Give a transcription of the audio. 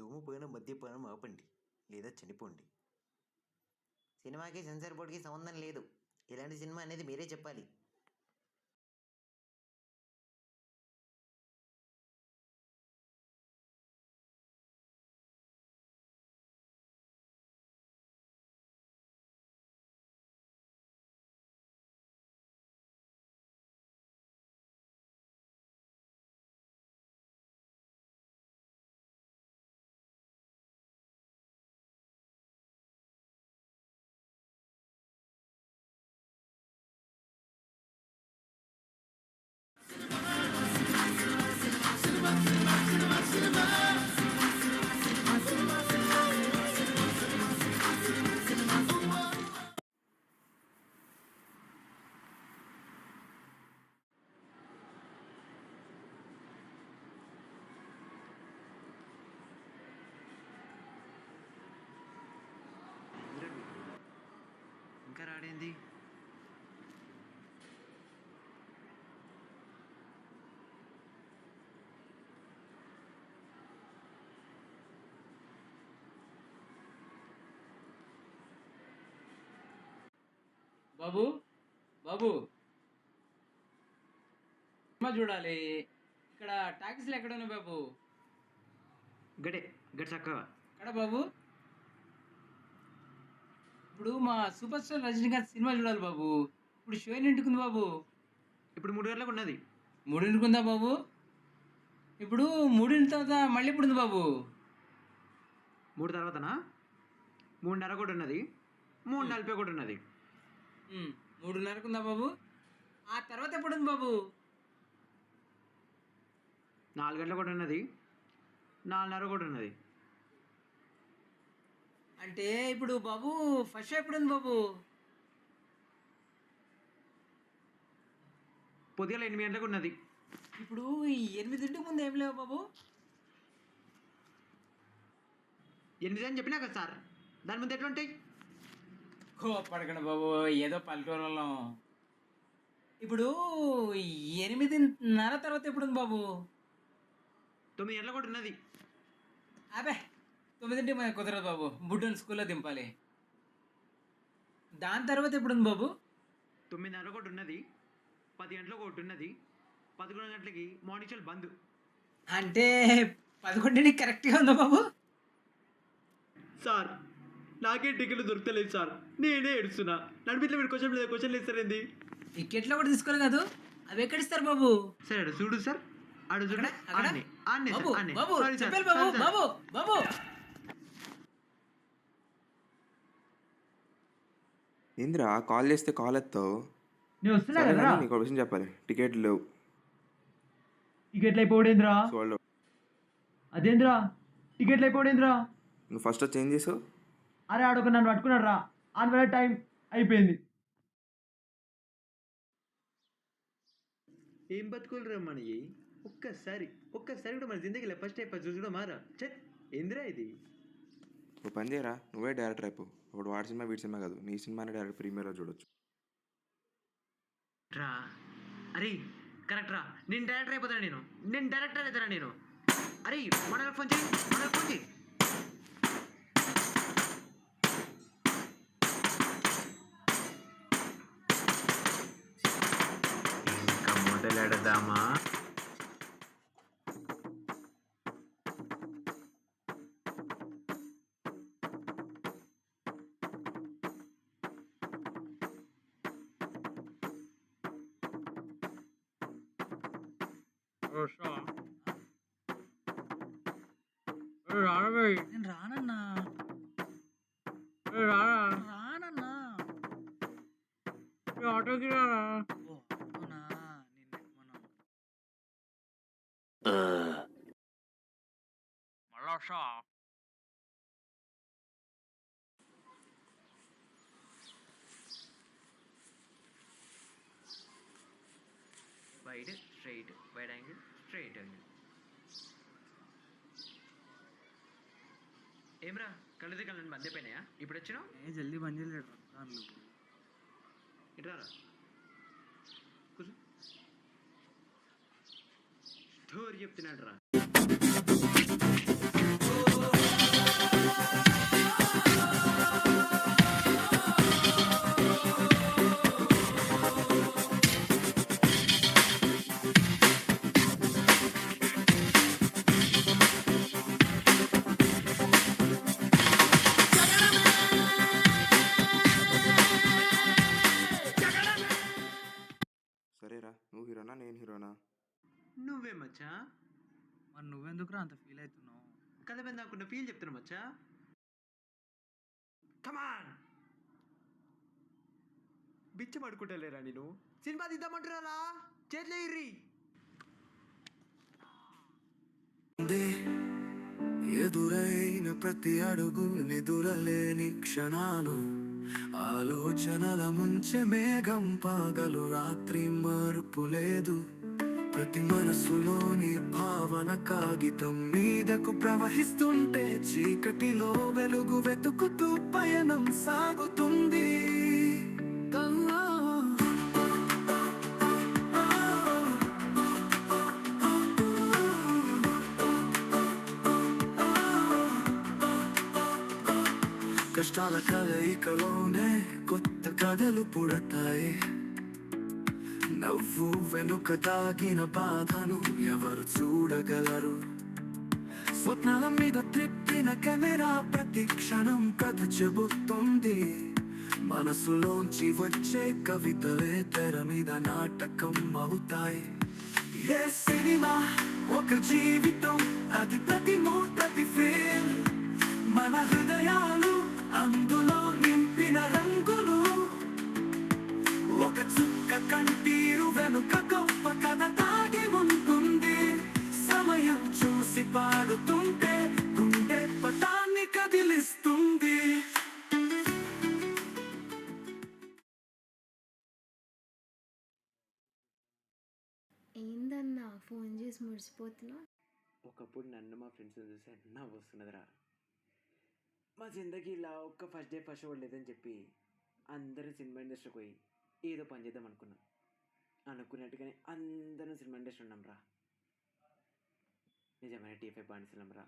ధూమపానం మద్యపానం ఆపండి లేదా చనిపోండి. సినిమాకి సెన్సార్ బోర్డుకి సంబంధం లేదు. ఇలాంటి సినిమా అనేది మీరే చెప్పాలి. ఇంకా రాడేంది? బాబు బాబు సినిమా చూడాలి. ఇక్కడ టాకీస్లు ఎక్కడ ఉన్నాయి బాబు? గడే గడి చక్కగా ఎక్కడ బాబు? ఇప్పుడు మా సూపర్ స్టార్ రజనీకాంత్ సినిమా చూడాలి బాబు. ఇప్పుడు షో ఎన్నింటికి ఉంది బాబు? ఇప్పుడు 3 గంటలకు ఉన్నది. 3ంటికి ఉందా బాబు? ఇప్పుడు 3 తర్వాత మళ్ళీ ఇప్పుడు ఉంది బాబు. 3 తర్వాతనా? 3:30 కూడా ఉన్నది, 3:40 కూడా ఉన్నది. 3:30కు ఉందా బాబు? ఆ తర్వాత ఎప్పుడు ఉంది బాబు? 4 గంటలకు కూడా ఉన్నది, 4:30 కూడా ఉన్నది. అంటే ఇప్పుడు బాబు ఫస్ట్ షో ఎప్పుడు ఉంది బాబు? పొద్దుగాల 8 గంటలకు ఉన్నది. ఇప్పుడు 8ంటికి ముందు ఏం లేవు బాబు? 8 అని చెప్పినా కదా సార్, దాని ముందు ఎట్లా ఉంటాయి? పడకండి బాబు, ఏదో పల్లెటూరు వాళ్ళం. ఇప్పుడు 8:30 తర్వాత ఎప్పుడు ఉంది బాబు? 9 గంటలకు కూడా ఉన్నది. అబే 9ంటికి మనకు కుదరదు బాబు, బుడ్డని స్కూల్లో దింపాలి. దాని తర్వాత ఎప్పుడు ఉంది బాబు? 9:30 కూడా ఉన్నది, 10 గంటలకు ఒకటి ఉన్నది, 11 గంటలకి మార్నింగ్ షోలు బంద్. అంటే 11ంటికి కరెక్ట్గా ఉందా బాబు? సార్ నాకే టికెట్లు దొరకలేదు సార్, నేనే ఏడుస్తున్నా. నడిపిట్లో మీరు క్వశ్చన్ ఇస్తారేంది? టికెట్లో కూడా తీసుకోవాలి కాదు, అవి ఎక్కడ ఇస్తారు బాబు? సరే అడు చూడు సార్, అడు చూడు. బాబు బాబు చెప్పాలి బాబు. బాబు బాబు ఏంద్రా కాల్ చేస్తే కాల్ ఎత్తావు? నేను వస్తున్నా సరే కదా. కానీ నీకు ఒక విషయం చెప్పాలి, టికెట్లు లేవు. టికెట్లు అయిపోయిందిరా. Sold out. అదేంద్రా టికెట్లు అయిపోయిందిరా? నువ్వు ఫస్ట్ చేంజ్ చేసావు. అరే ఆడొక నన్ను పట్టుకున్నాడు రా, ఆన్ టైం అయిపోయింది. ఏం బతుకులు రమ్మని ఒక్కసారి కూడా మన జిందగీలో ఫస్ట్ అయిపోయి చూసుకోవడం మారా. చెట్ ఏందిరా ఇది? నువ్వు పని చేయరా, నువ్వే డైరెక్టర్ అయిపో. ఇప్పుడు వాడి సినిమా వీడి సినిమా కాదు, నీ సినిమానే డైరెక్ట్ ప్రీమియర్లో చూడొచ్చు. రా అరే కరెక్ట్ రా, నేను డైరెక్టర్ అయిపోతాను. నేను డైరెక్టర్ అవుతారా నేను? అరే మనకు ఫోన్ చేయి. ఇంకా మొదలెడదామా? నేను రానన్నా. రానన్నా. ఆటోకి రారా. ఓ అవునా, నిన్న మళ్ళా wide straight, wide angle straight angle. ఏమ్రా కళ్ళు కళ్ళు బంద్ అయిపోయినాయా? ఇప్పుడు వచ్చినావు? జల్దీ బంద్ చేయలేడు. ఇట్రారా కూర్చో. స్టోరీ చెప్తున్నాడు రా. మచ్చా. మరి నువ్వెందుకురా అంత ఫీల్ అవుతున్నావు? కథ మీద నాకున్న ఫీల్ చెప్తున్నా మచ్చా. కమాన్, బిచ్చం అడుకుంటలేరా నేను? సినిమా తీద్దామంటున్నారా? చేతిలో ఇర్రి. ఎదురైన ప్రతి అడుగు నిదురలేని క్షణాలు, ఆలోచనల ముంచె మేఘం పగలు రాత్రి మరుపు లేదు. ప్రతి మనసులోని భావన కాగితం మీదకు ప్రవహిస్తుంటే, చీకటిలో వెలుగు వెతుకుతూ పయనం సాగుతుంది. కష్టాల కలయికలోనే కొత్త కథలు పుడతాయి. నవ్వు వెనుక దాగిన బాధను ఎవరు చూడగలరు? స్వప్నాల మీద త్రిప్పిన కెమెరా ప్రతి క్షణం కథ చెబుతుంది. మనసులోంచి వచ్చే కవితలే తెర మీద నాటకం అవుతాయి. ఏ సినిమా ఒక జీవితం, అది ప్రతి ప్రతి ఫేమ్. మన హృదయాలు అందులో నింపిన రంగులు. ఒక చుక్క కంటీరు వెనుక గొప్ప కథ దాగి ఉంటుంది. సమయం చూసి పాడుతుంటే గుండె పటాన్ని కదిలిస్తుంది. ఏందన్నా ఫోన్ చేసి మురిసిపోతున్నావు? ఒకప్పుడు నన్ను మా ఫ్రెండ్స్ చూసి నవ్వు వస్తున్నదిరా. మా జిందగీలా ఒక్క ఫస్ట్ డే ఫస్ట్ షో లేదని చెప్పి అందరూ సినిమా ఇండస్ట్రీకి పోయి ఏదో పని చేద్దాం అనుకున్నాం. అనుకున్నట్టుగానే అందరం సినిమా ఇండస్ట్రీ ఉన్నాం రా. నిజమైన టీఫై బానిసలం రా.